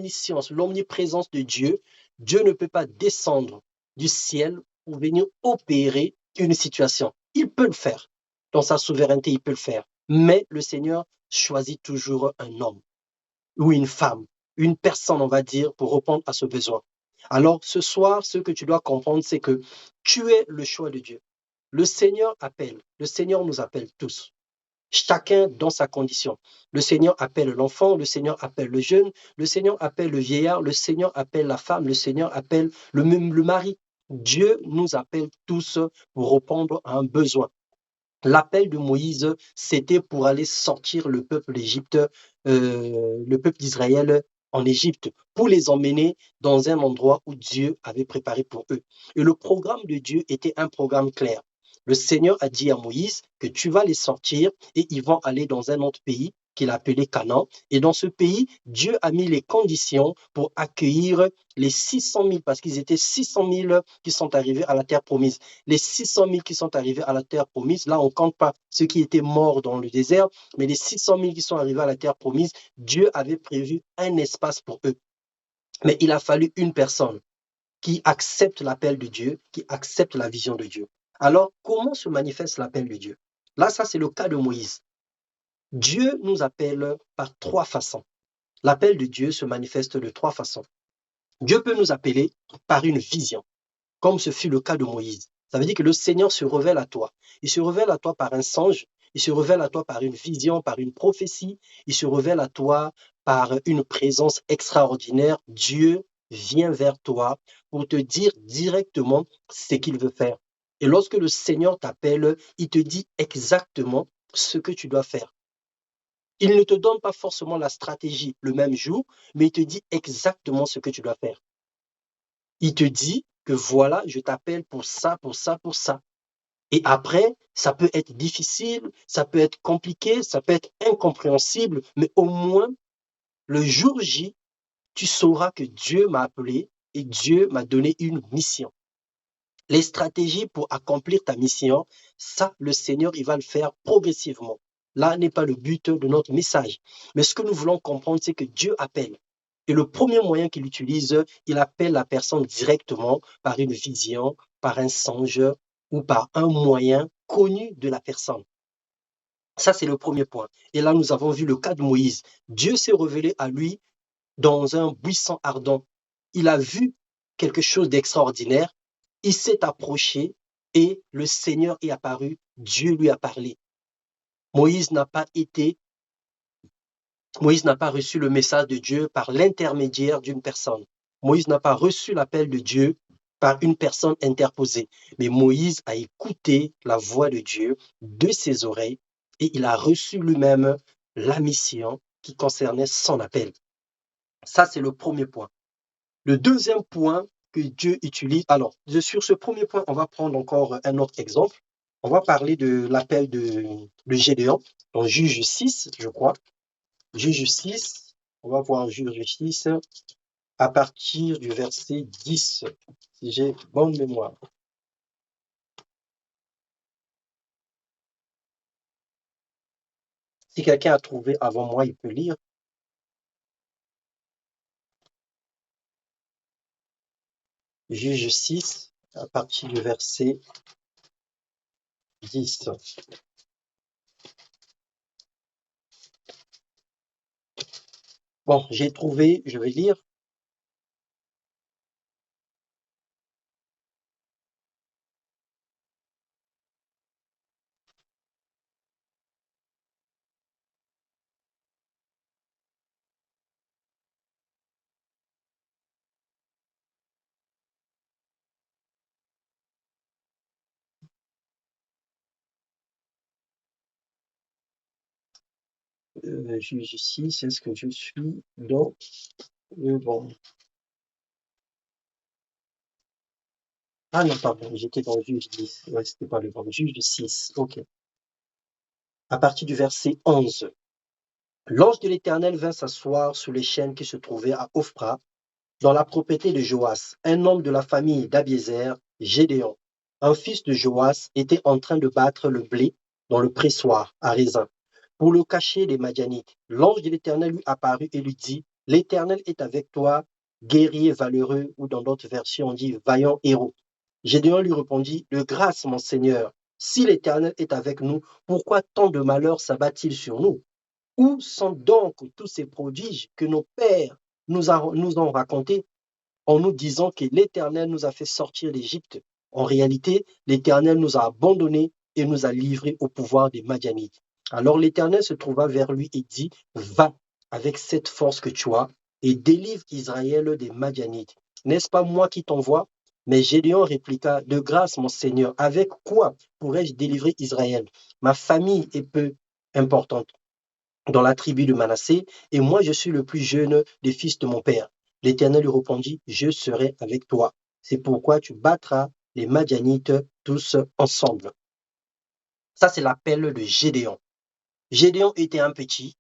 l'omniscience, l'omniprésence de Dieu, Dieu ne peut pas descendre du ciel pour venir opérer une situation. Il peut le faire. Dans sa souveraineté, il peut le faire. Mais le Seigneur choisit toujours un homme ou une femme, une personne, on va dire, pour répondre à ce besoin. Alors, ce soir, ce que tu dois comprendre, c'est que tu es le choix de Dieu. Le Seigneur appelle. Le Seigneur nous appelle tous. Chacun dans sa condition. Le Seigneur appelle l'enfant, le Seigneur appelle le jeune, le Seigneur appelle le vieillard, le Seigneur appelle la femme, le Seigneur appelle le mari. Dieu nous appelle tous pour répondre à un besoin. L'appel de Moïse, c'était pour aller sortir le peuple d'Égypte, le peuple d'Israël en Égypte, pour les emmener dans un endroit où Dieu avait préparé pour eux. Et le programme de Dieu était un programme clair. Le Seigneur a dit à Moïse que tu vas les sortir et ils vont aller dans un autre pays qu'il a appelé Canaan. Et dans ce pays, Dieu a mis les conditions pour accueillir les 600 000, parce qu'ils étaient 600 000 qui sont arrivés à la terre promise. Les 600 000 qui sont arrivés à la terre promise, là, on ne compte pas ceux qui étaient morts dans le désert, mais les 600 000 qui sont arrivés à la terre promise, Dieu avait prévu un espace pour eux. Mais il a fallu une personne qui accepte l'appel de Dieu, qui accepte la vision de Dieu. Alors, comment se manifeste l'appel de Dieu? Là, ça, c'est le cas de Moïse. Dieu nous appelle par trois façons. L'appel de Dieu se manifeste de trois façons. Dieu peut nous appeler par une vision, comme ce fut le cas de Moïse. Ça veut dire que le Seigneur se révèle à toi. Il se révèle à toi par un songe, il se révèle à toi par une vision, par une prophétie, il se révèle à toi par une présence extraordinaire. Dieu vient vers toi pour te dire directement ce qu'il veut faire. Et lorsque le Seigneur t'appelle, il te dit exactement ce que tu dois faire. Il ne te donne pas forcément la stratégie le même jour, mais il te dit exactement ce que tu dois faire. Il te dit que voilà, je t'appelle pour ça, pour ça, pour ça. Et après, ça peut être difficile, ça peut être compliqué, ça peut être incompréhensible, mais au moins, le jour J, tu sauras que Dieu m'a appelé et Dieu m'a donné une mission. Les stratégies pour accomplir ta mission, ça, le Seigneur, il va le faire progressivement. Là n'est pas le but de notre message. Mais ce que nous voulons comprendre, c'est que Dieu appelle. Et le premier moyen qu'il utilise, il appelle la personne directement par une vision, par un songe ou par un moyen connu de la personne. Ça, c'est le premier point. Et là, nous avons vu le cas de Moïse. Dieu s'est révélé à lui dans un buisson ardent. Il a vu quelque chose d'extraordinaire. Il s'est approché et le Seigneur est apparu. Dieu lui a parlé. Moïse n'a pas reçu le message de Dieu par l'intermédiaire d'une personne. Moïse n'a pas reçu l'appel de Dieu par une personne interposée. Mais Moïse a écouté la voix de Dieu de ses oreilles et il a reçu lui-même la mission qui concernait son appel. Ça, c'est le premier point. Le deuxième point que Dieu utilise, alors, sur ce premier point, on va prendre encore un autre exemple. On va parler de l'appel de Gédéon, dans Juge 6, je crois. Juge 6, on va voir Juge 6 à partir du verset 10, si j'ai bonne mémoire. Si quelqu'un a trouvé avant moi, il peut lire. Juge 6, à partir du verset 10. Bon, j'ai trouvé, je vais lire. Juge 6, est-ce que je suis dans le bon? Ah non, pardon, j'étais dans Juge 10. Ouais, c'était pas le bon. Juge 6, ok. À partir du verset 11. L'ange de l'Éternel vint s'asseoir sous les chênes qui se trouvaient à Ophra, dans la propriété de Joas, un homme de la famille d'Abiézer, Gédéon. Un fils de Joas était en train de battre le blé dans le pressoir à raisin, pour le cacher des Madianites. L'ange de l'Éternel lui apparut et lui dit, L'Éternel est avec toi, guerrier valeureux, ou dans d'autres versions on dit vaillant héros. Gédéon lui répondit, de grâce, mon Seigneur, si l'Éternel est avec nous, pourquoi tant de malheurs s'abat-il sur nous? Où sont donc tous ces prodiges que nos pères nous ont racontés en nous disant que l'Éternel nous a fait sortir d'Égypte? En réalité, l'Éternel nous a abandonnés et nous a livrés au pouvoir des Madianites. Alors l'Éternel se trouva vers lui et dit, va avec cette force que tu as et délivre Israël des Madianites. N'est-ce pas moi qui t'envoie? Mais Gédéon répliqua, de grâce, mon Seigneur, avec quoi pourrais-je délivrer Israël? Ma famille est peu importante dans la tribu de Manassé, et moi je suis le plus jeune des fils de mon père. L'Éternel lui répondit, je serai avec toi. C'est pourquoi tu battras les Madianites tous ensemble. Ça, c'est l'appel de Gédéon. Gédéon était un petit.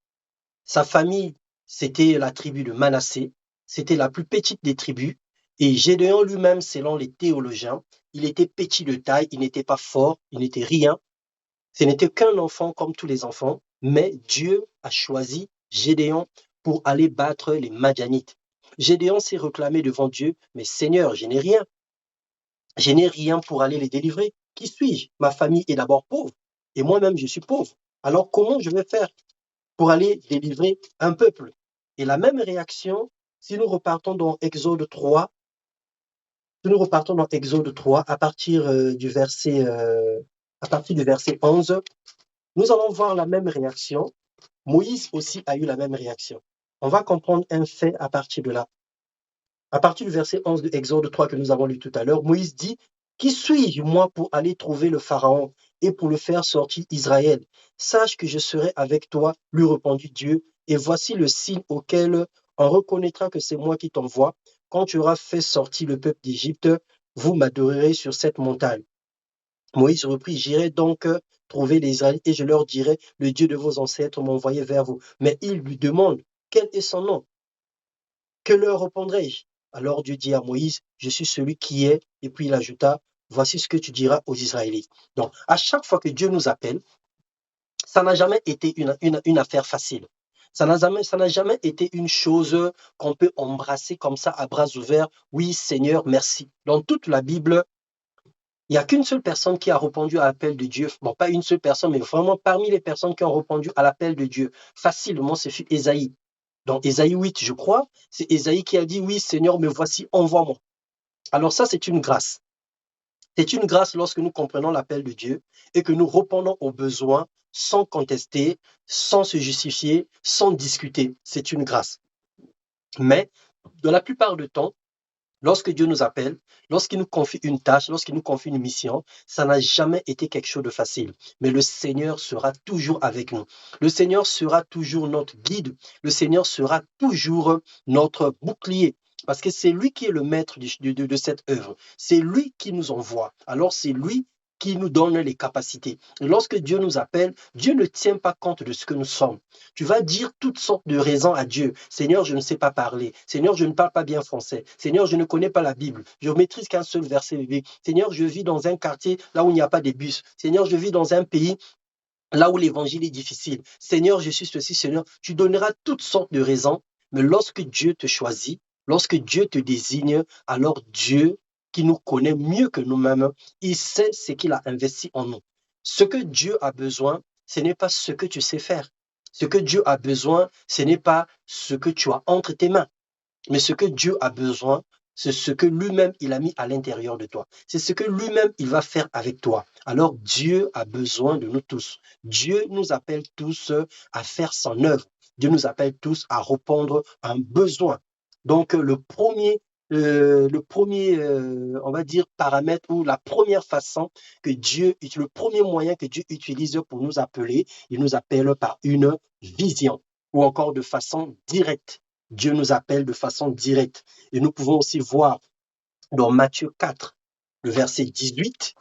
Sa famille, c'était la tribu de Manassé. C'était la plus petite des tribus. Et Gédéon lui-même, selon les théologiens, il était petit de taille, il n'était pas fort, il n'était rien. Ce n'était qu'un enfant comme tous les enfants, mais Dieu a choisi Gédéon pour aller battre les Madianites. Gédéon s'est réclamé devant Dieu, mais Seigneur, je n'ai rien pour aller les délivrer. Qui suis-je? Ma famille est d'abord pauvre, et moi-même je suis pauvre. Alors comment je vais faire pour aller délivrer un peuple? Et la même réaction, si nous repartons dans Exode 3, à partir du verset 11, nous allons voir la même réaction. Moïse aussi a eu la même réaction. On va comprendre un fait à partir de là. À partir du verset 11 de Exode 3 que nous avons lu tout à l'heure, Moïse dit, qui suis-je, moi, pour aller trouver le Pharaon et pour le faire sortir Israël? Sache que je serai avec toi, lui répondit Dieu, et voici le signe auquel on reconnaîtra que c'est moi qui t'envoie. Quand tu auras fait sortir le peuple d'Égypte, vous m'adorerez sur cette montagne. Moïse reprit, j'irai donc trouver les Israélites et je leur dirai, le Dieu de vos ancêtres m'a envoyé vers vous. Mais il lui demande, quel est son nom? Que leur répondrai-je? Alors Dieu dit à Moïse, je suis celui qui est. Et puis il ajouta, voici ce que tu diras aux Israélites. Donc, à chaque fois que Dieu nous appelle, ça n'a jamais été une affaire facile. Ça n'a jamais été une chose qu'on peut embrasser comme ça à bras ouverts. Oui, Seigneur, merci. Dans toute la Bible, il n'y a qu'une seule personne qui a répondu à l'appel de Dieu. Bon, pas une seule personne, mais vraiment parmi les personnes qui ont répondu à l'appel de Dieu, facilement, ce fut Ésaïe. Dans Ésaïe 8, je crois, c'est Ésaïe qui a dit, oui, Seigneur, me voici, envoie-moi. Alors ça, c'est une grâce. C'est une grâce lorsque nous comprenons l'appel de Dieu et que nous répondons aux besoins sans contester, sans se justifier, sans discuter. C'est une grâce. Mais, dans la plupart du temps, lorsque Dieu nous appelle, lorsqu'il nous confie une tâche, lorsqu'il nous confie une mission, ça n'a jamais été quelque chose de facile. Mais le Seigneur sera toujours avec nous. Le Seigneur sera toujours notre guide. Le Seigneur sera toujours notre bouclier. Parce que c'est lui qui est le maître de cette œuvre. C'est lui qui nous envoie. Alors c'est lui qui nous donne les capacités. Et lorsque Dieu nous appelle, Dieu ne tient pas compte de ce que nous sommes. Tu vas dire toutes sortes de raisons à Dieu. Seigneur, je ne sais pas parler. Seigneur, je ne parle pas bien français. Seigneur, je ne connais pas la Bible. Je ne maîtrise qu'un seul verset biblique. Seigneur, je vis dans un quartier là où il n'y a pas de bus. Seigneur, je vis dans un pays là où l'évangile est difficile. Seigneur, je suis ceci, Seigneur. Tu donneras toutes sortes de raisons, mais lorsque Dieu te choisit, lorsque Dieu te désigne, alors Dieu, qui nous connaît mieux que nous-mêmes, il sait ce qu'il a investi en nous. Ce que Dieu a besoin, ce n'est pas ce que tu sais faire. Ce que Dieu a besoin, ce n'est pas ce que tu as entre tes mains. Mais ce que Dieu a besoin, c'est ce que lui-même il a mis à l'intérieur de toi. C'est ce que lui-même il va faire avec toi. Alors Dieu a besoin de nous tous. Dieu nous appelle tous à faire son œuvre. Dieu nous appelle tous à répondre à un besoin. Donc on va dire, paramètre ou la première façon que Dieu, le premier moyen que Dieu utilise pour nous appeler, il nous appelle par une vision ou encore de façon directe. Dieu nous appelle de façon directe. Et nous pouvons aussi voir dans Matthieu 4, le verset 18,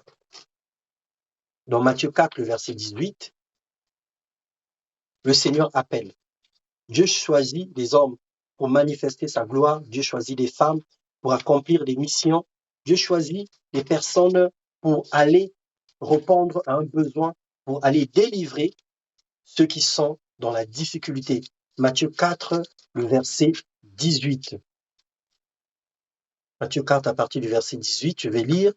dans Matthieu 4, le verset 18, le Seigneur appelle. Dieu choisit des hommes pour manifester sa gloire. Dieu choisit des femmes pour accomplir des missions. Dieu choisit des personnes pour aller répondre à un besoin, pour aller délivrer ceux qui sont dans la difficulté. Matthieu 4, le verset 18. Matthieu 4, à partir du verset 18, je vais lire.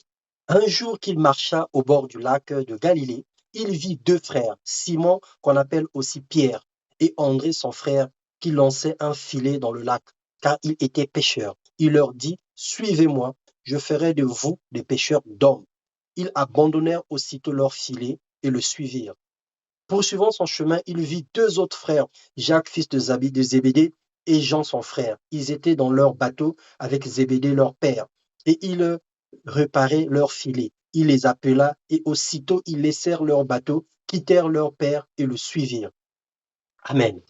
Un jour qu'il marcha au bord du lac de Galilée, il vit deux frères, Simon, qu'on appelle aussi Pierre, et André, son frère, qui lançaient un filet dans le lac, car ils étaient pêcheurs. Il leur dit, suivez-moi, je ferai de vous des pêcheurs d'hommes. Ils abandonnèrent aussitôt leur filet et le suivirent. Poursuivant son chemin, il vit deux autres frères, Jacques, fils de Zébédée, et Jean, son frère. Ils étaient dans leur bateau avec Zébédée, leur père, et ils réparaient leurs filets. Il les appela, et aussitôt ils laissèrent leur bateau, quittèrent leur père et le suivirent. Amen.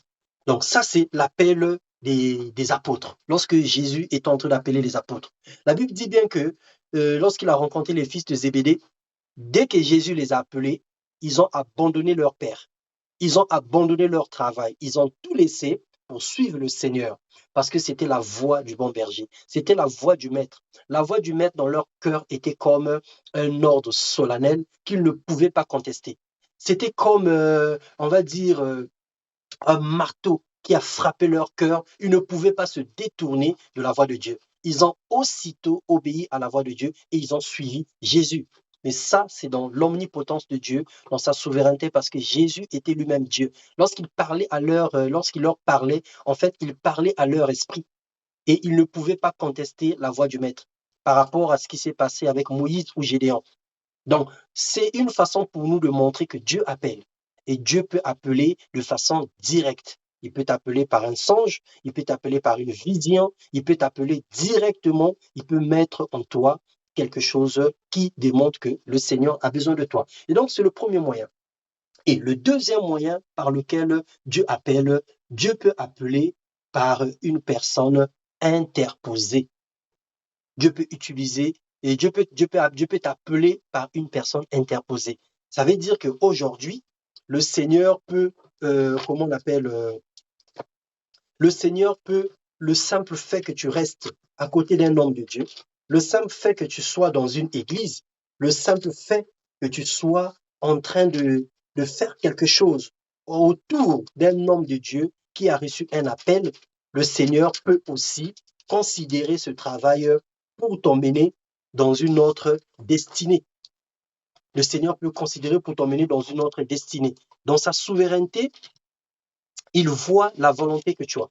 Donc ça, c'est l'appel des apôtres, lorsque Jésus est en train d'appeler les apôtres. La Bible dit bien que lorsqu'il a rencontré les fils de Zébédée, dès que Jésus les a appelés, ils ont abandonné leur père. Ils ont abandonné leur travail. Ils ont tout laissé pour suivre le Seigneur parce que c'était la voix du bon berger. C'était la voix du maître. La voix du maître dans leur cœur était comme un ordre solennel qu'ils ne pouvaient pas contester. C'était comme, on va dire, un marteau qui a frappé leur cœur. Ils ne pouvaient pas se détourner de la voix de Dieu. Ils ont aussitôt obéi à la voix de Dieu et ils ont suivi Jésus. Mais ça, c'est dans l'omnipotence de Dieu, dans sa souveraineté, parce que Jésus était lui-même Dieu. Lorsqu'il leur parlait, en fait, il parlait à leur esprit et ils ne pouvaient pas contester la voix du Maître par rapport à ce qui s'est passé avec Moïse ou Gédéon. Donc, c'est une façon pour nous de montrer que Dieu appelle. Et Dieu peut appeler de façon directe. Il peut t'appeler par un songe, il peut t'appeler par une vision, il peut t'appeler directement, il peut mettre en toi quelque chose qui démontre que le Seigneur a besoin de toi. Et donc, c'est le premier moyen. Et le deuxième moyen par lequel Dieu appelle, Dieu peut appeler par une personne interposée. Dieu peut utiliser et Dieu peut t'appeler par une personne interposée. Ça veut dire qu'aujourd'hui, le Seigneur peut, comment on appelle, le Seigneur peut, le simple fait que tu restes à côté d'un homme de Dieu, le simple fait que tu sois dans une église, le simple fait que tu sois en train de faire quelque chose autour d'un homme de Dieu qui a reçu un appel, le Seigneur peut aussi considérer ce travail pour t'emmener dans une autre destinée. Le Seigneur peut considérer pour t'emmener dans une autre destinée. Dans sa souveraineté, il voit la volonté que tu as.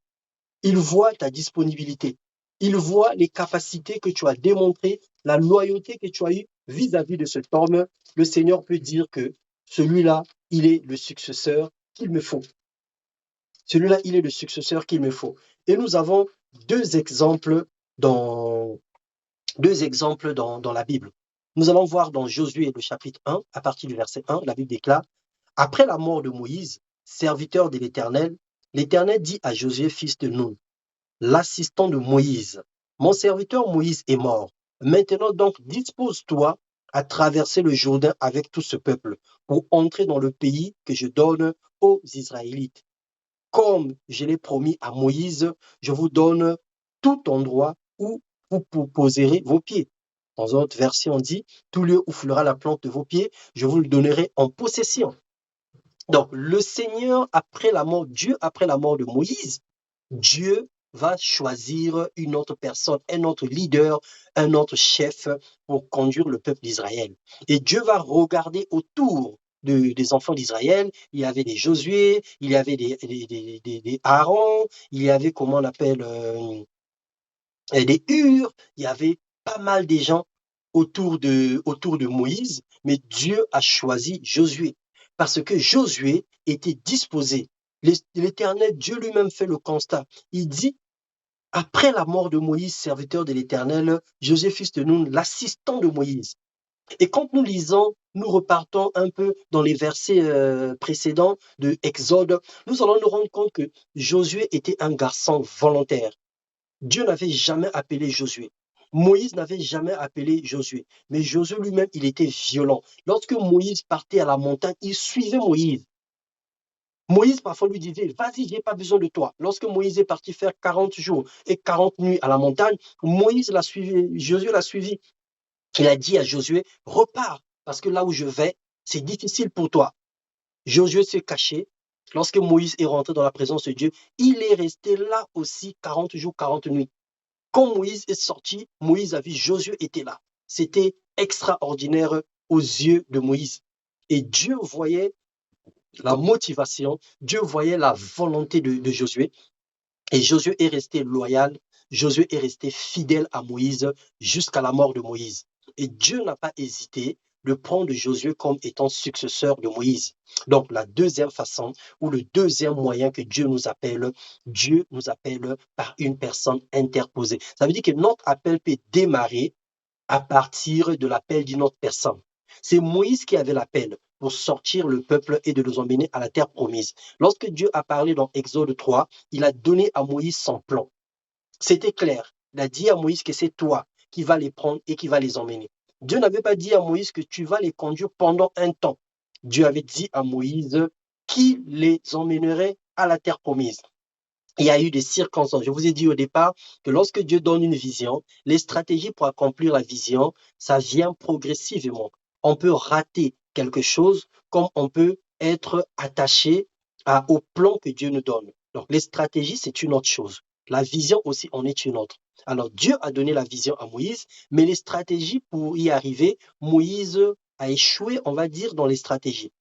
Il voit ta disponibilité. Il voit les capacités que tu as démontrées, la loyauté que tu as eue vis-à-vis de cet homme. Le Seigneur peut dire que celui-là, il est le successeur qu'il me faut. Celui-là, il est le successeur qu'il me faut. Et nous avons deux exemples dans la Bible. Nous allons voir dans Josué, le chapitre 1, à partir du verset 1, la Bible déclare, « Après la mort de Moïse, serviteur de l'Éternel, l'Éternel dit à Josué, fils de Nun, l'assistant de Moïse, mon serviteur Moïse est mort. Maintenant donc, dispose-toi à traverser le Jourdain avec tout ce peuple pour entrer dans le pays que je donne aux Israélites. Comme je l'ai promis à Moïse, je vous donne tout endroit où vous poserez vos pieds. » Dans une autre version, on dit, tout lieu où foulera la plante de vos pieds, je vous le donnerai en possession. Donc, le Seigneur, Dieu, après la mort de Moïse, Dieu va choisir une autre personne, un autre leader, un autre chef pour conduire le peuple d'Israël. Et Dieu va regarder autour des enfants d'Israël. Il y avait des Josué, il y avait des Aaron, il y avait, comment on appelle, des Hur, il y avait pas mal de gens autour de Moïse, mais Dieu a choisi Josué parce que Josué était disposé. L'Éternel, Dieu lui-même fait le constat. Il dit, après la mort de Moïse, serviteur de l'Éternel, Josué, fils de Nun, l'assistant de Moïse. Et quand nous lisons, nous repartons un peu dans les versets précédents de Exode, nous allons nous rendre compte que Josué était un garçon volontaire. Dieu n'avait jamais appelé Josué. Moïse n'avait jamais appelé Josué. Mais Josué lui-même, il était violent. Lorsque Moïse partait à la montagne, il suivait Moïse. Moïse parfois lui disait, vas-y, je n'ai pas besoin de toi. Lorsque Moïse est parti faire 40 jours et 40 nuits à la montagne, Moïse l'a suivi, Josué l'a suivi. Il a dit à Josué, repars, parce que là où je vais, c'est difficile pour toi. Josué s'est caché, Lorsque Moïse est rentré dans la présence de Dieu, il est resté là aussi 40 jours, 40 nuits. Quand Moïse est sorti, Moïse a vu Josué était là. C'était extraordinaire aux yeux de Moïse. Et Dieu voyait la motivation, Dieu voyait la volonté de Josué. Et Josué est resté loyal, Josué est resté fidèle à Moïse jusqu'à la mort de Moïse. Et Dieu n'a pas hésité de prendre Josué comme étant successeur de Moïse. Donc la deuxième façon ou le deuxième moyen que Dieu nous appelle par une personne interposée. Ça veut dire que notre appel peut démarrer à partir de l'appel d'une autre personne. C'est Moïse qui avait l'appel pour sortir le peuple et de les emmener à la terre promise. Lorsque Dieu a parlé dans Exode 3, il a donné à Moïse son plan. C'était clair. Il a dit à Moïse que c'est toi qui vas les prendre et qui vas les emmener. Dieu n'avait pas dit à Moïse que tu vas les conduire pendant un temps. Dieu avait dit à Moïse qui les emmènerait à la terre promise. Il y a eu des circonstances. Je vous ai dit au départ que lorsque Dieu donne une vision, les stratégies pour accomplir la vision, ça vient progressivement. On peut rater quelque chose comme on peut être attaché au plan que Dieu nous donne. Donc les stratégies, c'est une autre chose. La vision aussi en est une autre. Alors Dieu a donné la vision à Moïse, mais les stratégies pour y arriver, Moïse a échoué, on va dire, dans les stratégies.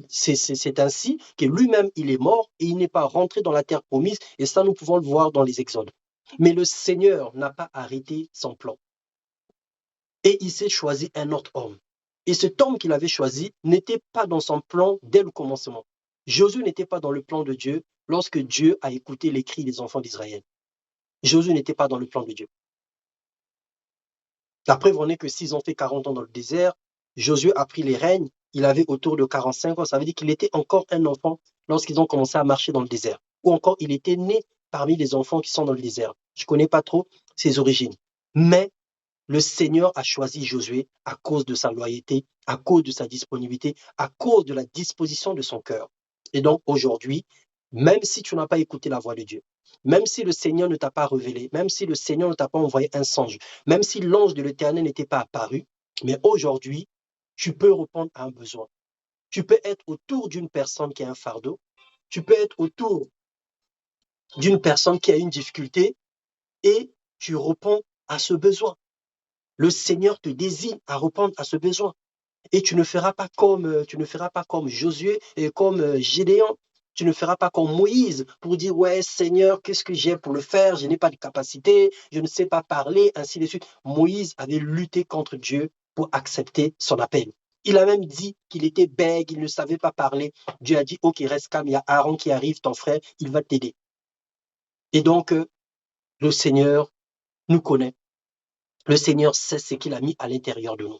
C'est ainsi que lui-même, il est mort et il n'est pas rentré dans la terre promise. Et ça, nous pouvons le voir dans les Exodes. Mais le Seigneur n'a pas arrêté son plan. Et il s'est choisi un autre homme. Et cet homme qu'il avait choisi n'était pas dans son plan dès le commencement. Josué n'était pas dans le plan de Dieu lorsque Dieu a écouté les cris des enfants d'Israël. Josué n'était pas dans le plan de Dieu. La preuve en est que s'ils ont fait 40 ans dans le désert, Josué a pris les règnes, il avait autour de 45 ans, ça veut dire qu'il était encore un enfant lorsqu'ils ont commencé à marcher dans le désert. Ou encore, il était né parmi les enfants qui sont dans le désert. Je ne connais pas trop ses origines. Mais le Seigneur a choisi Josué à cause de sa loyauté, à cause de sa disponibilité, à cause de la disposition de son cœur. Et donc aujourd'hui, même si tu n'as pas écouté la voix de Dieu, même si le Seigneur ne t'a pas révélé, même si le Seigneur ne t'a pas envoyé un songe, même si l'ange de l'Éternel n'était pas apparu, mais aujourd'hui, tu peux répondre à un besoin. Tu peux être autour d'une personne qui a un fardeau, tu peux être autour d'une personne qui a une difficulté et tu réponds à ce besoin. Le Seigneur te désigne à répondre à ce besoin. Et tu ne feras pas comme Josué et comme Gédéon. Tu ne feras pas comme Moïse pour dire, ouais, Seigneur, qu'est-ce que j'ai pour le faire? Je n'ai pas de capacité, je ne sais pas parler, ainsi de suite. Moïse avait lutté contre Dieu pour accepter son appel. Il a même dit qu'il était bègue, il ne savait pas parler. Dieu a dit, ok, reste calme, il y a Aaron qui arrive, ton frère, il va t'aider. Et donc, le Seigneur nous connaît. Le Seigneur sait ce qu'il a mis à l'intérieur de nous.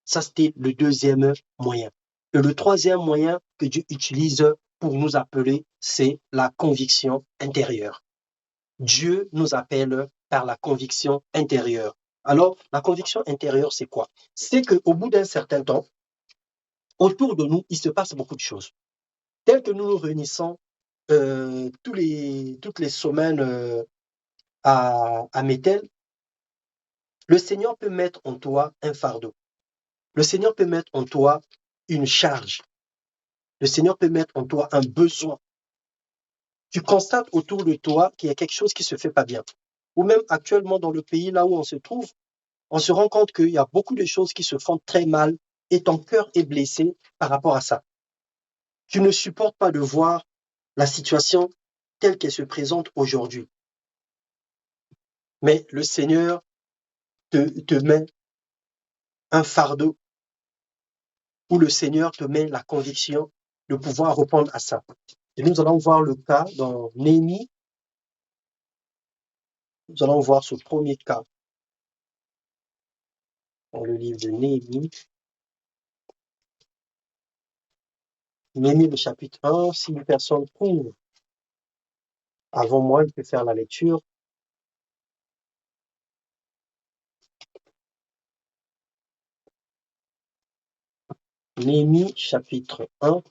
Ça, c'était le deuxième moyen. Et le troisième moyen que Dieu utilise pour nous appeler, c'est la conviction intérieure. Dieu nous appelle par la conviction intérieure. Alors, la conviction intérieure, c'est quoi? C'est qu'au bout d'un certain temps, autour de nous, il se passe beaucoup de choses. Tel que nous nous réunissons toutes les semaines à Métel, le Seigneur peut mettre en toi un fardeau. Le Seigneur peut mettre en toi une charge. Le Seigneur peut mettre en toi un besoin. Tu constates autour de toi qu'il y a quelque chose qui ne se fait pas bien. Ou même actuellement dans le pays là où on se trouve, on se rend compte qu'il y a beaucoup de choses qui se font très mal et ton cœur est blessé par rapport à ça. Tu ne supportes pas de voir la situation telle qu'elle se présente aujourd'hui. Mais le Seigneur te met un fardeau où le Seigneur te met la conviction de pouvoir répondre à ça. Et nous allons voir le cas dans Néhémie. Nous allons voir ce premier cas dans le livre de Néhémie. Néhémie, le chapitre 1. Si une personne trouve avant moi, il peut faire la lecture. Néhémie, chapitre 1.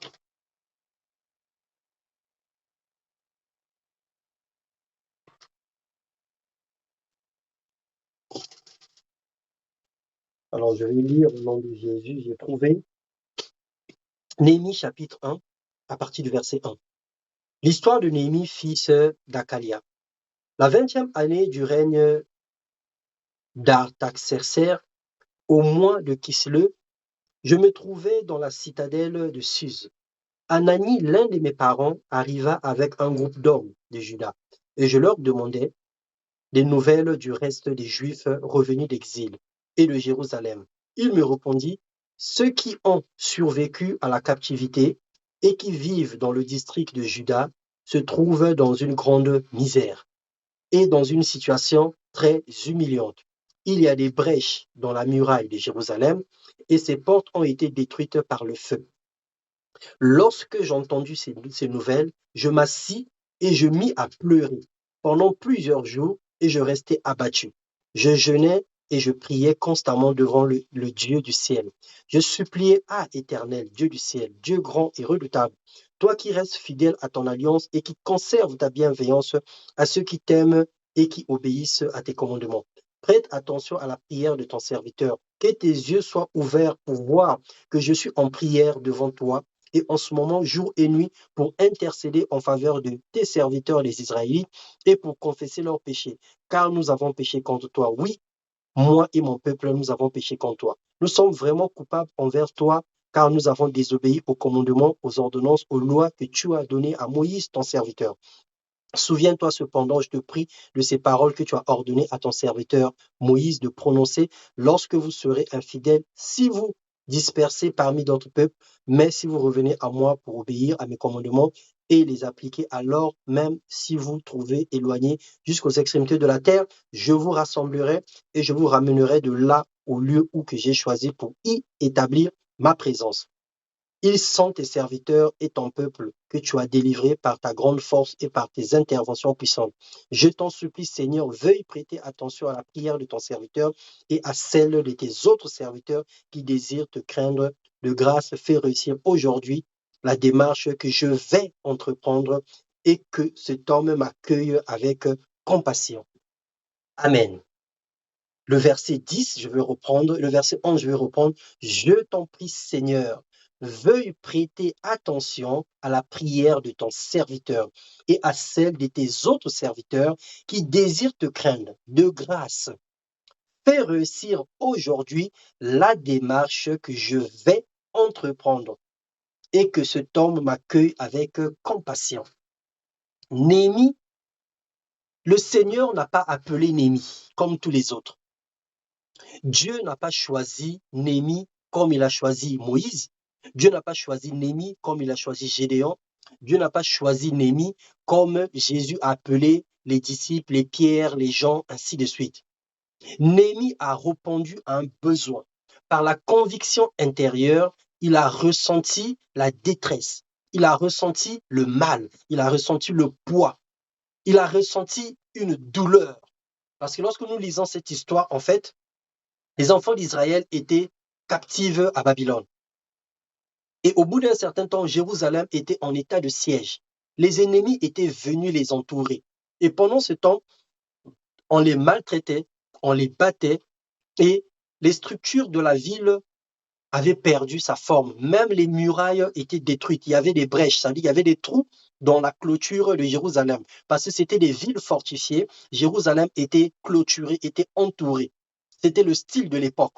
Alors, je vais lire au nom de Jésus. J'ai trouvé Néhémie, chapitre 1, à partir du verset 1. L'histoire de Néhémie, fils d'Akalia. La 20e année du règne d'Artaxerxès, au mois de Kislev, je me trouvais dans la citadelle de Suse. Anani, l'un de mes parents, arriva avec un groupe d'hommes de Juda, et je leur demandai des nouvelles du reste des Juifs revenus d'exil et de Jérusalem. Il me répondit, ceux qui ont survécu à la captivité et qui vivent dans le district de Juda se trouvent dans une grande misère et dans une situation très humiliante. Il y a des brèches dans la muraille de Jérusalem et ses portes ont été détruites par le feu. Lorsque j'entendis ces nouvelles, je m'assis et je mis à pleurer pendant plusieurs jours et je restai abattu. Je jeûnais et je priais constamment devant le Dieu du ciel. Je suppliais, ah Éternel, Dieu du ciel, Dieu grand et redoutable, toi qui restes fidèle à ton alliance et qui conserves ta bienveillance à ceux qui t'aiment et qui obéissent à tes commandements. Prête attention à la prière de ton serviteur, que tes yeux soient ouverts pour voir que je suis en prière devant toi et en ce moment, jour et nuit, pour intercéder en faveur de tes serviteurs, les Israélites, et pour confesser leurs péchés. Car nous avons péché contre toi. Oui, moi et mon peuple, nous avons péché contre toi. Nous sommes vraiment coupables envers toi, car nous avons désobéi aux commandements, aux ordonnances, aux lois que tu as données à Moïse, ton serviteur. Souviens-toi cependant, je te prie, de ces paroles que tu as ordonnées à ton serviteur Moïse de prononcer lorsque vous serez infidèles, si vous dispersez parmi d'autres peuples, mais si vous revenez à moi pour obéir à mes commandements et les appliquer, alors même si vous trouvez éloignés jusqu'aux extrémités de la terre, je vous rassemblerai et je vous ramènerai de là au lieu où que j'ai choisi pour y établir ma présence. Ils sont tes serviteurs et ton peuple que tu as délivré par ta grande force et par tes interventions puissantes. Je t'en supplie, Seigneur, veuille prêter attention à la prière de ton serviteur et à celle de tes autres serviteurs qui désirent te craindre. De grâce, fais réussir aujourd'hui la démarche que je vais entreprendre et que cet homme m'accueille avec compassion. Amen. Le verset 10, je vais reprendre. Le verset 11, je vais reprendre. Je t'en prie, Seigneur, veuille prêter attention à la prière de ton serviteur et à celle de tes autres serviteurs qui désirent te craindre. De grâce, fais réussir aujourd'hui la démarche que je vais entreprendre et que cet homme m'accueille avec compassion. Néhémie, le Seigneur n'a pas appelé Néhémie comme tous les autres. Dieu n'a pas choisi Néhémie comme il a choisi Moïse. Dieu n'a pas choisi Néhémie comme il a choisi Gédéon. Dieu n'a pas choisi Néhémie comme Jésus a appelé les disciples, les pierres, les gens, ainsi de suite. Néhémie a répondu à un besoin. Par la conviction intérieure, il a ressenti la détresse. Il a ressenti le mal. Il a ressenti le poids. Il a ressenti une douleur. Parce que lorsque nous lisons cette histoire, en fait, les enfants d'Israël étaient captifs à Babylone. Et au bout d'un certain temps, Jérusalem était en état de siège. Les ennemis étaient venus les entourer. Et pendant ce temps, on les maltraitait, on les battait et les structures de la ville avaient perdu sa forme. Même les murailles étaient détruites. Il y avait des brèches, c'est-à-dire il y avait des trous dans la clôture de Jérusalem. Parce que c'était des villes fortifiées. Jérusalem était clôturée, était entourée. C'était le style de l'époque.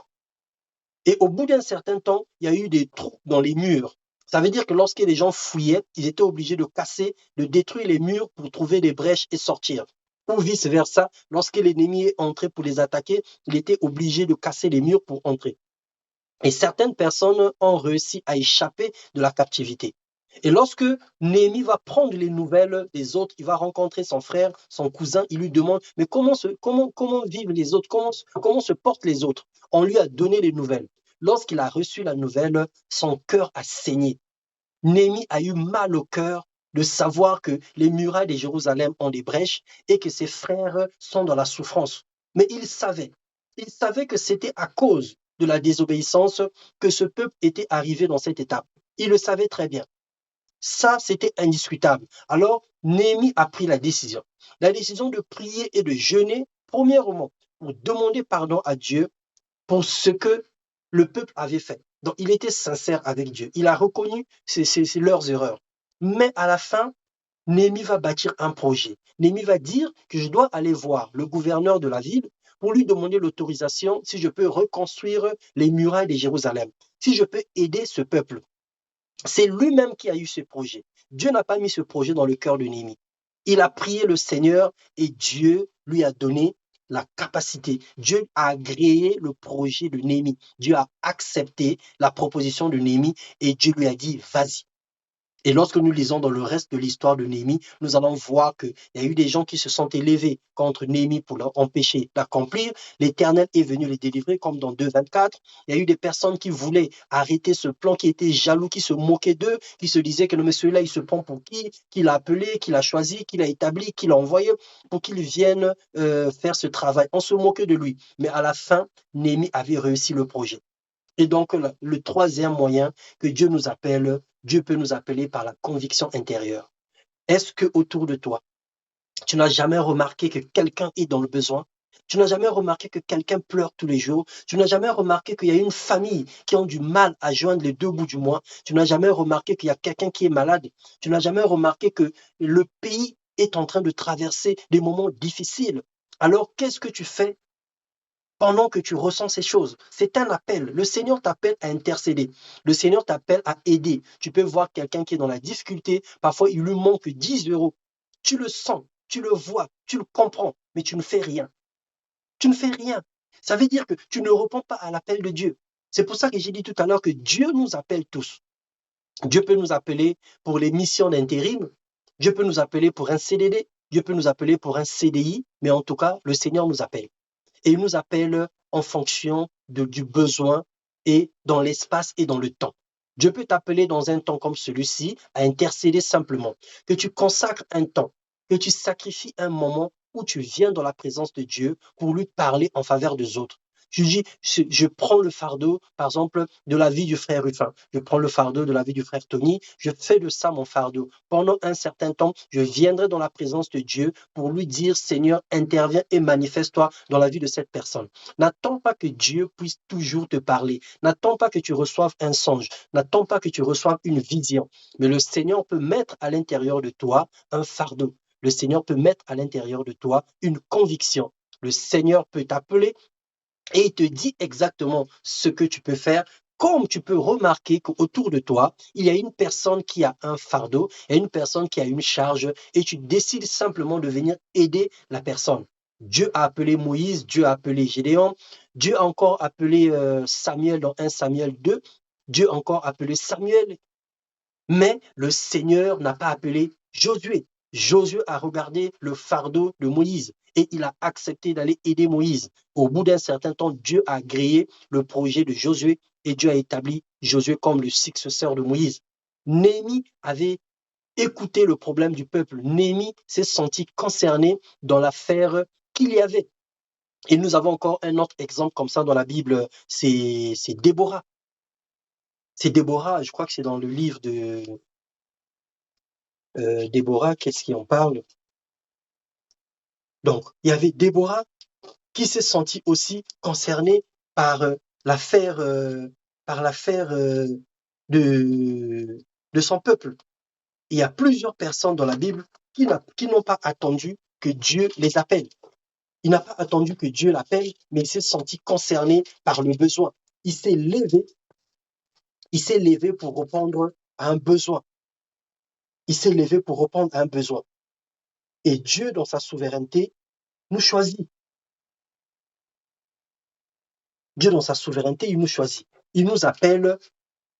Et au bout d'un certain temps, il y a eu des trous dans les murs. Ça veut dire que lorsque les gens fouillaient, ils étaient obligés de casser, de détruire les murs pour trouver des brèches et sortir. Ou vice-versa, lorsque l'ennemi entrait pour les attaquer, il était obligé de casser les murs pour entrer. Et certaines personnes ont réussi à échapper de la captivité. Et lorsque Néhémie va prendre les nouvelles des autres, il va rencontrer son frère, son cousin, il lui demande, mais comment vivent les autres, comment se portent les autres? On lui a donné les nouvelles. Lorsqu'il a reçu la nouvelle, son cœur a saigné. Néhémie a eu mal au cœur de savoir que les murailles de Jérusalem ont des brèches et que ses frères sont dans la souffrance. Mais il savait que c'était à cause de la désobéissance que ce peuple était arrivé dans cette étape. Il le savait très bien. Ça, c'était indiscutable. Alors, Néhémie a pris la décision. La décision de prier et de jeûner, premièrement, pour demander pardon à Dieu pour ce que le peuple avait fait. Donc, il était sincère avec Dieu. Il a reconnu leurs erreurs. Mais à la fin, Néhémie va bâtir un projet. Néhémie va dire que je dois aller voir le gouverneur de la ville pour lui demander l'autorisation si je peux reconstruire les murailles de Jérusalem, si je peux aider ce peuple. C'est lui-même qui a eu ce projet. Dieu n'a pas mis ce projet dans le cœur de Néhémie. Il a prié le Seigneur et Dieu lui a donné la capacité. Dieu a agréé le projet de Néhémie. Dieu a accepté la proposition de Néhémie et Dieu lui a dit, vas-y. Et lorsque nous lisons dans le reste de l'histoire de Néhémie, nous allons voir qu'il y a eu des gens qui se sont élevés contre Néhémie pour l'empêcher d'accomplir. L'Éternel est venu les délivrer, comme dans 2,24. Il y a eu des personnes qui voulaient arrêter ce plan, qui étaient jaloux, qui se moquaient d'eux, qui se disaient que le monsieur-là, il se prend pour qui, qu'il a appelé, qu'il a choisi, qu'il a établi, qu'il a envoyé pour qu'il vienne faire ce travail. On se moquait de lui. Mais à la fin, Néhémie avait réussi le projet. Et donc, le troisième moyen que Dieu nous appelle, Dieu peut nous appeler par la conviction intérieure. Est-ce que autour de toi, tu n'as jamais remarqué que quelqu'un est dans le besoin? Tu n'as jamais remarqué que quelqu'un pleure tous les jours? Tu n'as jamais remarqué qu'il y a une famille qui a du mal à joindre les deux bouts du mois? Tu n'as jamais remarqué qu'il y a quelqu'un qui est malade? Tu n'as jamais remarqué que le pays est en train de traverser des moments difficiles? Alors, qu'est-ce que tu fais pendant que tu ressens ces choses? C'est un appel. Le Seigneur t'appelle à intercéder. Le Seigneur t'appelle à aider. Tu peux voir quelqu'un qui est dans la difficulté. Parfois, il lui manque 10 euros. Tu le sens, tu le vois, tu le comprends, mais tu ne fais rien. Tu ne fais rien. Ça veut dire que tu ne réponds pas à l'appel de Dieu. C'est pour ça que j'ai dit tout à l'heure que Dieu nous appelle tous. Dieu peut nous appeler pour les missions d'intérim. Dieu peut nous appeler pour un CDD. Dieu peut nous appeler pour un CDI. Mais en tout cas, le Seigneur nous appelle. Et il nous appelle en fonction du besoin et dans l'espace et dans le temps. Dieu peut t'appeler dans un temps comme celui-ci à intercéder simplement, que tu consacres un temps, que tu sacrifies un moment où tu viens dans la présence de Dieu pour lui parler en faveur des autres. Je dis, je prends le fardeau, par exemple, de la vie du frère Ruffin. Je prends le fardeau de la vie du frère Tony. Je fais de ça mon fardeau. Pendant un certain temps, je viendrai dans la présence de Dieu pour lui dire, Seigneur, interviens et manifeste-toi dans la vie de cette personne. N'attends pas que Dieu puisse toujours te parler. N'attends pas que tu reçoives un songe. N'attends pas que tu reçoives une vision. Mais le Seigneur peut mettre à l'intérieur de toi un fardeau. Le Seigneur peut mettre à l'intérieur de toi une conviction. Le Seigneur peut t'appeler et il te dit exactement ce que tu peux faire. Comme tu peux remarquer qu'autour de toi, il y a une personne qui a un fardeau, il y a une personne qui a une charge, et tu décides simplement de venir aider la personne. Dieu a appelé Moïse, Dieu a appelé Gédéon, Dieu a encore appelé Samuel dans 1 Samuel 2, Dieu a encore appelé Samuel, mais le Seigneur n'a pas appelé Josué. Josué a regardé le fardeau de Moïse et il a accepté d'aller aider Moïse. Au bout d'un certain temps, Dieu a agréé le projet de Josué et Dieu a établi Josué comme le successeur de Moïse. Néhémie avait écouté le problème du peuple. Néhémie s'est senti concerné dans l'affaire qu'il y avait. Et nous avons encore un autre exemple comme ça dans la Bible, c'est Déborah. C'est Déborah, je crois que c'est dans le livre de Déborah, qu'est-ce qui en parle? Donc, il y avait Déborah qui s'est sentie aussi concernée par l'affaire par l'affaire de, de son peuple. Il y a plusieurs personnes dans la Bible qui n'ont pas attendu que Dieu les appelle. Il n'a pas attendu que Dieu l'appelle, mais il s'est senti concerné par le besoin. Il s'est levé, il s'est levé pour répondre à un besoin. Il s'est levé pour répondre à un besoin. Et Dieu, dans sa souveraineté, nous choisit. Dieu, dans sa souveraineté, il nous choisit. Il nous appelle,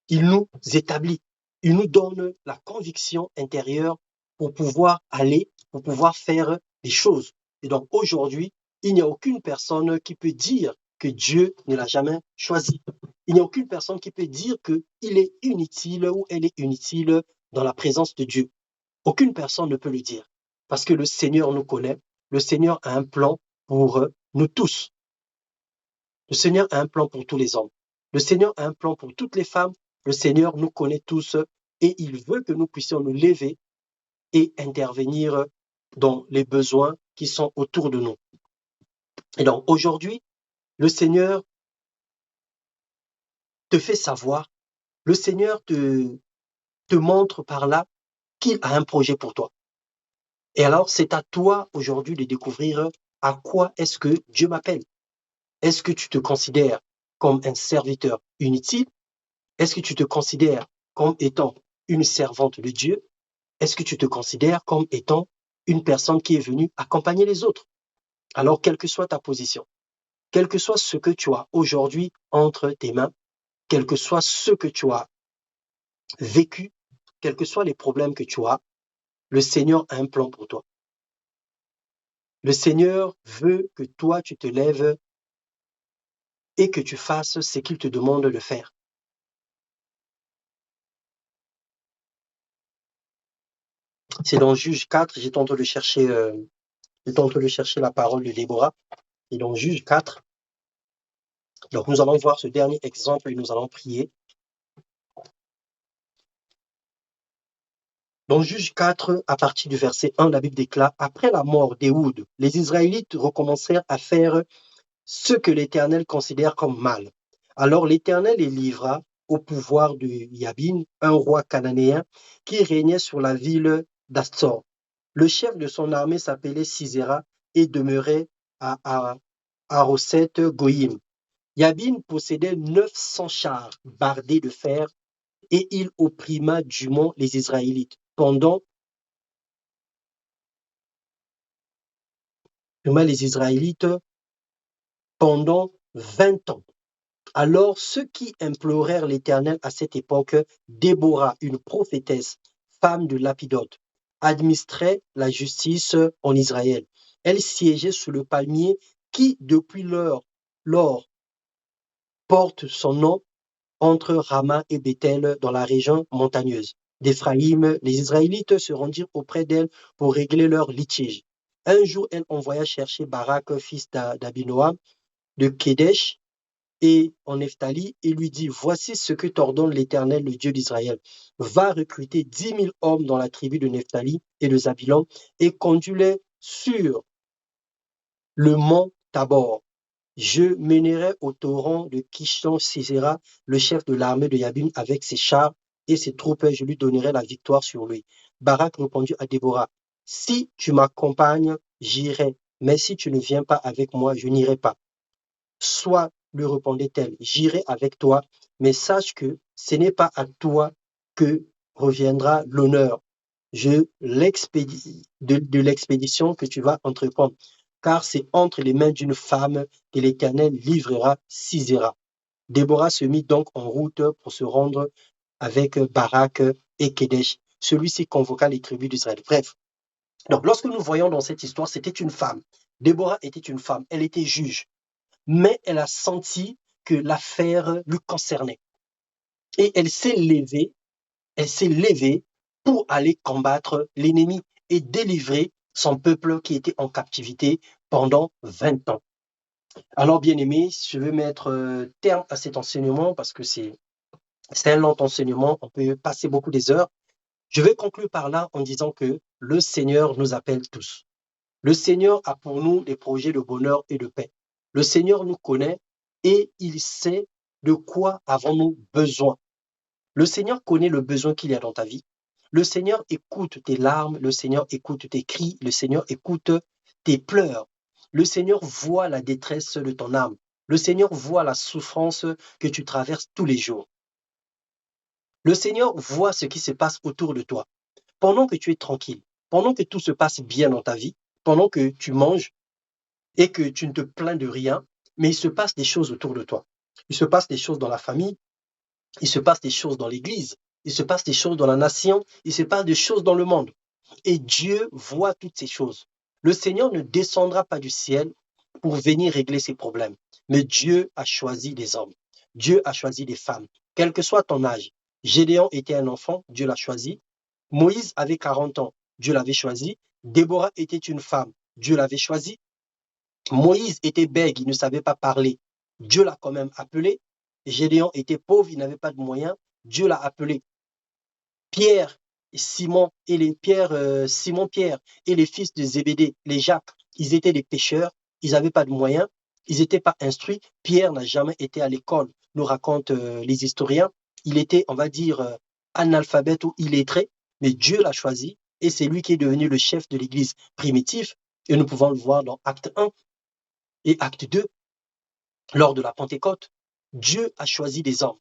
il nous établit. Il nous donne la conviction intérieure pour pouvoir aller, pour pouvoir faire des choses. Et donc aujourd'hui, il n'y a aucune personne qui peut dire que Dieu ne l'a jamais choisi. Il n'y a aucune personne qui peut dire qu'il est inutile ou elle est inutile dans la présence de Dieu. Aucune personne ne peut le dire. Parce que le Seigneur nous connaît. Le Seigneur a un plan pour nous tous. Le Seigneur a un plan pour tous les hommes. Le Seigneur a un plan pour toutes les femmes. Le Seigneur nous connaît tous et il veut que nous puissions nous lever et intervenir dans les besoins qui sont autour de nous. Et donc aujourd'hui, le Seigneur te fait savoir, le Seigneur te montre par là qu'il a un projet pour toi. Et alors, c'est à toi aujourd'hui de découvrir à quoi est-ce que Dieu m'appelle. Est-ce que tu te considères comme un serviteur inutile? Est-ce que tu te considères comme étant une servante de Dieu? Est-ce que tu te considères comme étant une personne qui est venue accompagner les autres? Alors, quelle que soit ta position, quel que soit ce que tu as aujourd'hui entre tes mains, quel que soit ce que tu as vécu, quels que soient les problèmes que tu as, le Seigneur a un plan pour toi. Le Seigneur veut que toi, tu te lèves et que tu fasses ce qu'il te demande de faire. C'est dans Juge 4, j'étais en train de chercher, la parole de Déborah. Et dans Juge 4, donc nous allons voir ce dernier exemple et nous allons prier. Dans Juge 4, à partir du verset 1, la Bible déclare, après la mort d'Éhoud, les Israélites recommencèrent à faire ce que l'Éternel considère comme mal. Alors l'Éternel les livra au pouvoir de Yabin, un roi cananéen qui régnait sur la ville d'Astor. Le chef de son armée s'appelait Sisera et demeurait à Aroset Goïm. Yabin possédait 900 chars bardés de fer et il opprima dûment les Israélites pendant pendant 20 ans. Alors ceux qui implorèrent l'Éternel à cette époque, Déborah, une prophétesse, femme de Lapidote, administrait la justice en Israël. Elle siégeait sous le palmier qui, depuis lors porte son nom entre Rama et Bethel dans la région montagneuse d'Éphraïm. Les Israélites se rendirent auprès d'elle pour régler leur litige. Un jour, elle envoya chercher Barak, fils d'Abinoam, de Kédesh, et en Nephtali, et lui dit, voici ce que t'ordonne l'Éternel, le Dieu d'Israël. Va recruter 10 000 hommes dans la tribu de Nephtali et de Zabulon et conduis-les sur le mont Tabor. Je mènerai au torrent de Kishon Sisera, le chef de l'armée de Yabin, avec ses chars et ses troupes, et je lui donnerai la victoire sur lui. Barak répondit à Déborah, si tu m'accompagnes, j'irai, mais si tu ne viens pas avec moi, je n'irai pas. Soit, lui répondait-elle, j'irai avec toi, mais sache que ce n'est pas à toi que reviendra l'honneur de l'expédition que tu vas entreprendre, car c'est entre les mains d'une femme que l'Éternel livrera Sisera. Déborah se mit donc en route pour se rendre avec Barak et Kédesh. Celui-ci convoqua les tribus d'Israël. Bref, donc lorsque nous voyons dans cette histoire, c'était une femme. Déborah était une femme, elle était juge, mais elle a senti que l'affaire lui concernait. Et elle s'est levée pour aller combattre l'ennemi et délivrer son peuple qui était en captivité pendant 20 ans. Alors, bien aimé, je veux mettre terme à cet enseignement parce que c'est un long enseignement, on peut passer beaucoup des heures. Je vais conclure par là en disant que le Seigneur nous appelle tous. Le Seigneur a pour nous des projets de bonheur et de paix. Le Seigneur nous connaît et il sait de quoi avons-nous besoin. Le Seigneur connaît le besoin qu'il y a dans ta vie. Le Seigneur écoute tes larmes, le Seigneur écoute tes cris, le Seigneur écoute tes pleurs. Le Seigneur voit la détresse de ton âme. Le Seigneur voit la souffrance que tu traverses tous les jours. Le Seigneur voit ce qui se passe autour de toi. Pendant que tu es tranquille, pendant que tout se passe bien dans ta vie, pendant que tu manges et que tu ne te plains de rien, mais il se passe des choses autour de toi. Il se passe des choses dans la famille, il se passe des choses dans l'église, il se passe des choses dans la nation, il se passe des choses dans le monde. Et Dieu voit toutes ces choses. Le Seigneur ne descendra pas du ciel pour venir régler ses problèmes. Mais Dieu a choisi des hommes. Dieu a choisi des femmes. Quel que soit ton âge. Gédéon était un enfant, Dieu l'a choisi. Moïse avait 40 ans, Dieu l'avait choisi. Déborah était une femme, Dieu l'avait choisi. Moïse était bègue, il ne savait pas parler. Dieu l'a quand même appelé. Gédéon était pauvre, il n'avait pas de moyens. Dieu l'a appelé. Pierre, Simon et Simon-Pierre et les fils de Zébédée, les Jacques, ils étaient des pêcheurs, ils n'avaient pas de moyens, ils n'étaient pas instruits. Pierre n'a jamais été à l'école, nous racontent les historiens. Il était, on va dire, analphabète ou illettré, mais Dieu l'a choisi Et c'est lui qui est devenu le chef de l'Église primitive. Et nous pouvons le voir dans Acte 1 et Acte 2, lors de la Pentecôte. Dieu a choisi des hommes.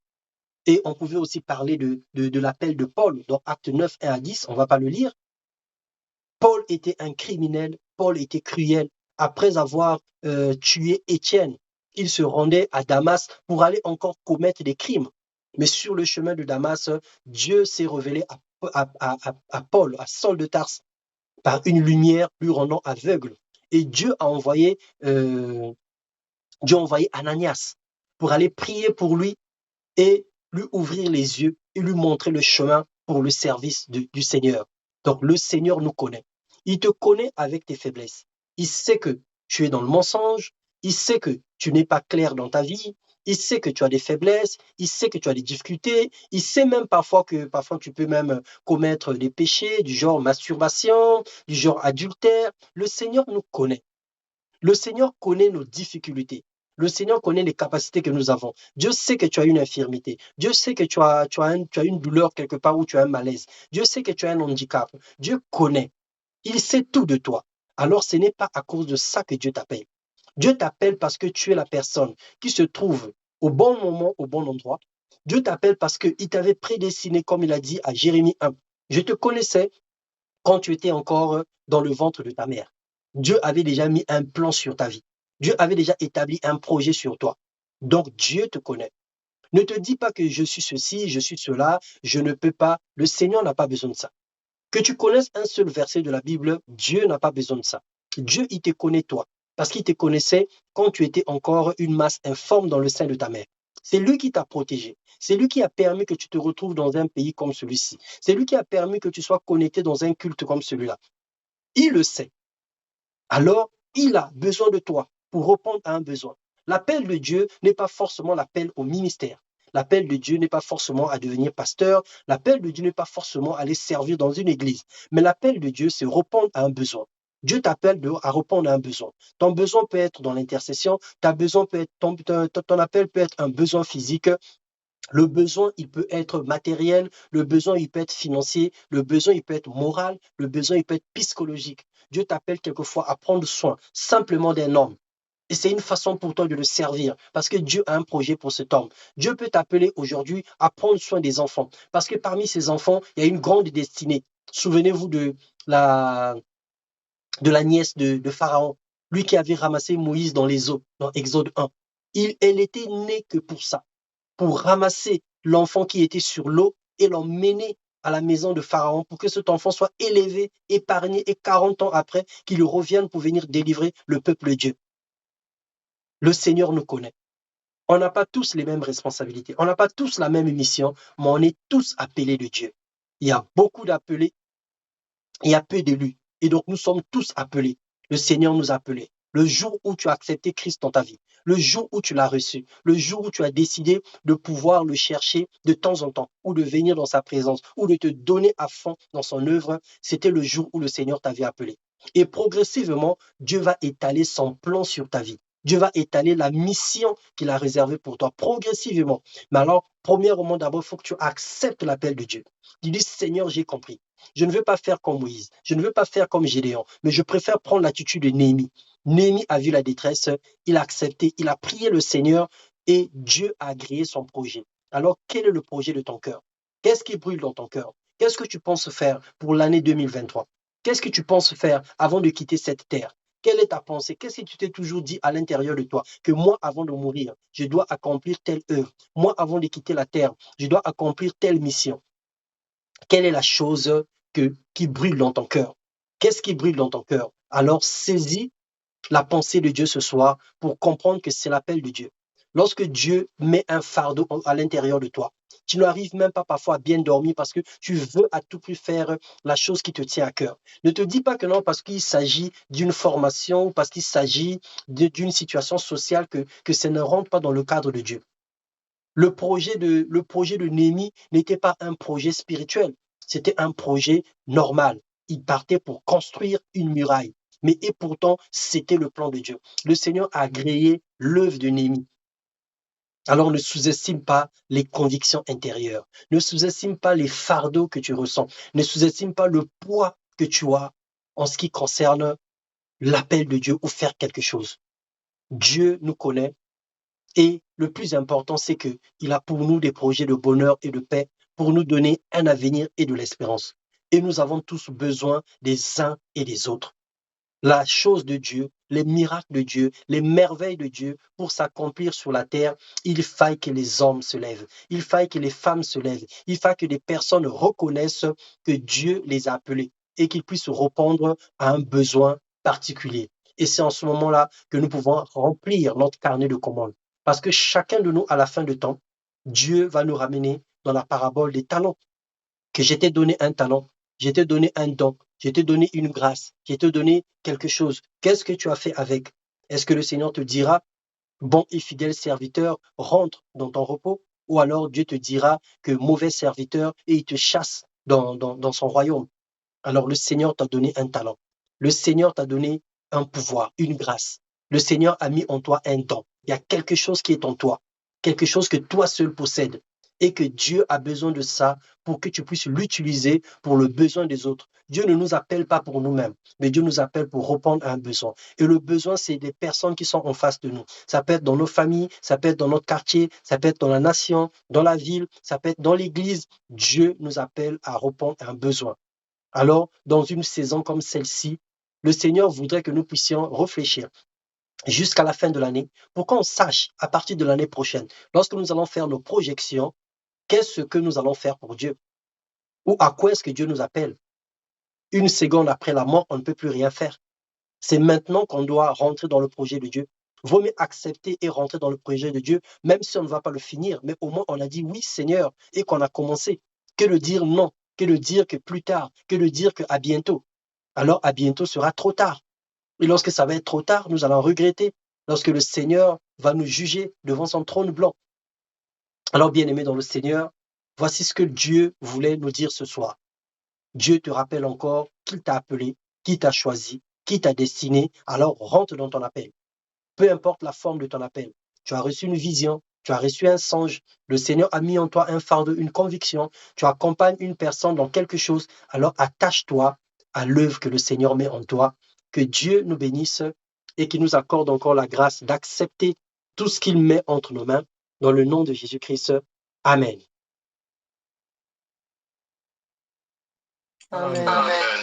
Et on pouvait aussi parler de l'appel de Paul dans Acte 9, 1 à 10, on ne va pas le lire. Paul était un criminel, Paul était cruel. Après avoir tué Étienne, il se rendait à Damas pour aller encore commettre des crimes. Mais sur le chemin de Damas, Dieu s'est révélé à Paul, à Saul de Tarse, par une lumière lui rendant aveugle. Et Dieu a envoyé Ananias pour aller prier pour lui et lui ouvrir les yeux et lui montrer le chemin pour le service du Seigneur. Donc le Seigneur nous connaît. Il te connaît avec tes faiblesses. Il sait que tu es dans le mensonge. Il sait que tu n'es pas clair dans ta vie. Il sait que tu as des faiblesses. Il sait que tu as des difficultés. Il sait même parfois que tu peux même commettre des péchés du genre masturbation, du genre adultère. Le Seigneur nous connaît. Le Seigneur connaît nos difficultés. Le Seigneur connaît les capacités que nous avons. Dieu sait que tu as une infirmité. Dieu sait que tu as une douleur quelque part où tu as un malaise. Dieu sait que tu as un handicap. Dieu connaît. Il sait tout de toi. Alors ce n'est pas à cause de ça que Dieu t'appelle. Dieu t'appelle parce que tu es la personne qui se trouve au bon moment, au bon endroit. Dieu t'appelle parce qu'il t'avait prédestiné, comme il a dit à Jérémie 1. Je te connaissais quand tu étais encore dans le ventre de ta mère. Dieu avait déjà mis un plan sur ta vie. Dieu avait déjà établi un projet sur toi. Donc Dieu te connaît. Ne te dis pas que je suis ceci, je suis cela, je ne peux pas. Le Seigneur n'a pas besoin de ça. Que tu connaisses un seul verset de la Bible, Dieu n'a pas besoin de ça. Dieu, il te connaît toi, parce qu'il te connaissait quand tu étais encore une masse informe dans le sein de ta mère. C'est lui qui t'a protégé. C'est lui qui a permis que tu te retrouves dans un pays comme celui-ci. C'est lui qui a permis que tu sois connecté dans un culte comme celui-là. Il le sait. Alors, il a besoin de toi pour répondre à un besoin. L'appel de Dieu n'est pas forcément l'appel au ministère. L'appel de Dieu n'est pas forcément à devenir pasteur. L'appel de Dieu n'est pas forcément à aller servir dans une église. Mais l'appel de Dieu, c'est répondre à un besoin. Dieu t'appelle à répondre à un besoin. Ton besoin peut être dans l'intercession, ton appel peut être un besoin physique. Le besoin, il peut être matériel, le besoin, il peut être financier, le besoin, il peut être moral, le besoin, il peut être psychologique. Dieu t'appelle quelquefois à prendre soin simplement d'un homme. Et c'est une façon pour toi de le servir parce que Dieu a un projet pour cet homme. Dieu peut t'appeler aujourd'hui à prendre soin des enfants parce que parmi ces enfants, il y a une grande destinée. Souvenez-vous la, de la nièce de Pharaon, lui qui avait ramassé Moïse dans les eaux, dans Exode 1. Elle était née que pour ça, pour ramasser l'enfant qui était sur l'eau et l'emmener à la maison de Pharaon pour que cet enfant soit élevé, épargné et 40 ans après, qu'il revienne pour venir délivrer le peuple de Dieu. Le Seigneur nous connaît. On n'a pas tous les mêmes responsabilités, on n'a pas tous la même mission, mais on est tous appelés de Dieu. Il y a beaucoup d'appelés, il y a peu d'élus. Et donc nous sommes tous appelés. Le Seigneur nous a appelés. Le jour où tu as accepté Christ dans ta vie, le jour où tu l'as reçu, le jour où tu as décidé de pouvoir le chercher de temps en temps, ou de venir dans sa présence, ou de te donner à fond dans son œuvre, c'était le jour où le Seigneur t'avait appelé. Et progressivement, Dieu va étaler son plan sur ta vie. Dieu va étaler la mission qu'il a réservée pour toi progressivement. Mais alors, premièrement, d'abord, il faut que tu acceptes l'appel de Dieu. Tu dis, Seigneur, j'ai compris. Je ne veux pas faire comme Moïse. Je ne veux pas faire comme Gédéon. Mais je préfère prendre l'attitude de Néhémie. Néhémie a vu la détresse. Il a accepté. Il a prié le Seigneur et Dieu a agréé son projet. Alors, quel est le projet de ton cœur? Qu'est-ce qui brûle dans ton cœur? Qu'est-ce que tu penses faire pour l'année 2023? Qu'est-ce que tu penses faire avant de quitter cette terre? Quelle est ta pensée? Qu'est-ce que tu t'es toujours dit à l'intérieur de toi? Que moi, avant de mourir, je dois accomplir telle œuvre. Moi, avant de quitter la terre, je dois accomplir telle mission. Quelle est la chose qui brûle dans ton cœur? Qu'est-ce qui brûle dans ton cœur? Alors saisis la pensée de Dieu ce soir pour comprendre que c'est l'appel de Dieu. Lorsque Dieu met un fardeau à l'intérieur de toi, tu n'arrives même pas parfois à bien dormir parce que tu veux à tout prix faire la chose qui te tient à cœur. Ne te dis pas que non parce qu'il s'agit d'une formation ou parce qu'il s'agit d'une situation sociale que ça ne rentre pas dans le cadre de Dieu. Le projet de Néhémie n'était pas un projet spirituel, c'était un projet normal. Il partait pour construire une muraille. Et pourtant, c'était le plan de Dieu. Le Seigneur a agréé l'œuvre de Néhémie. Alors ne sous-estime pas les convictions intérieures. Ne sous-estime pas les fardeaux que tu ressens. Ne sous-estime pas le poids que tu as en ce qui concerne l'appel de Dieu ou faire quelque chose. Dieu nous connaît et le plus important, c'est qu'il a pour nous des projets de bonheur et de paix pour nous donner un avenir et de l'espérance. Et nous avons tous besoin des uns et des autres. La chose de Dieu, les miracles de Dieu, les merveilles de Dieu pour s'accomplir sur la terre, il faille que les hommes se lèvent, il faille que les femmes se lèvent, il faille que des personnes reconnaissent que Dieu les a appelés et qu'ils puissent répondre à un besoin particulier. Et c'est en ce moment-là que nous pouvons remplir notre carnet de commandes. Parce que chacun de nous, à la fin du temps, Dieu va nous ramener dans la parabole des talents que je t'ai donné un talent, je t'ai donné un don, je t'ai donné une grâce, je t'ai donné quelque chose. Qu'est-ce que tu as fait avec? Est-ce que le Seigneur te dira, bon et fidèle serviteur, rentre dans ton repos? Ou alors Dieu te dira que mauvais serviteur et il te chasse dans son royaume. Alors le Seigneur t'a donné un talent. Le Seigneur t'a donné un pouvoir, une grâce. Le Seigneur a mis en toi un don. Il y a quelque chose qui est en toi, quelque chose que toi seul possèdes et que Dieu a besoin de ça pour que tu puisses l'utiliser pour le besoin des autres. Dieu ne nous appelle pas pour nous-mêmes, mais Dieu nous appelle pour répondre à un besoin. Et le besoin, c'est des personnes qui sont en face de nous. Ça peut être dans nos familles, ça peut être dans notre quartier, ça peut être dans la nation, dans la ville, ça peut être dans l'église. Dieu nous appelle à répondre à un besoin. Alors, dans une saison comme celle-ci, le Seigneur voudrait que nous puissions réfléchir jusqu'à la fin de l'année pour qu'on sache à partir de l'année prochaine, lorsque nous allons faire nos projections, qu'est-ce que nous allons faire pour Dieu ou à quoi est-ce que Dieu nous appelle. Une seconde après la mort, on ne peut plus rien faire. C'est maintenant qu'on doit rentrer dans le projet de Dieu. Vaut mieux accepter et rentrer dans le projet de Dieu, même si on ne va pas le finir, mais au moins on a dit oui Seigneur et qu'on a commencé, que de dire non, que de dire que plus tard, que de dire que à bientôt. Alors à bientôt sera trop tard. Et lorsque ça va être trop tard, nous allons regretter, lorsque le Seigneur va nous juger devant son trône blanc. Alors bien aimé dans le Seigneur, voici ce que Dieu voulait nous dire ce soir. Dieu te rappelle encore qu'il t'a appelé, qu'il t'a choisi, qu'il t'a destiné, alors rentre dans ton appel. Peu importe la forme de ton appel. Tu as reçu une vision, tu as reçu un songe, le Seigneur a mis en toi un fardeau, une conviction, tu accompagnes une personne dans quelque chose, alors attache-toi à l'œuvre que le Seigneur met en toi. Que Dieu nous bénisse et qu'il nous accorde encore la grâce d'accepter tout ce qu'il met entre nos mains. Dans le nom de Jésus-Christ. Amen. Amen.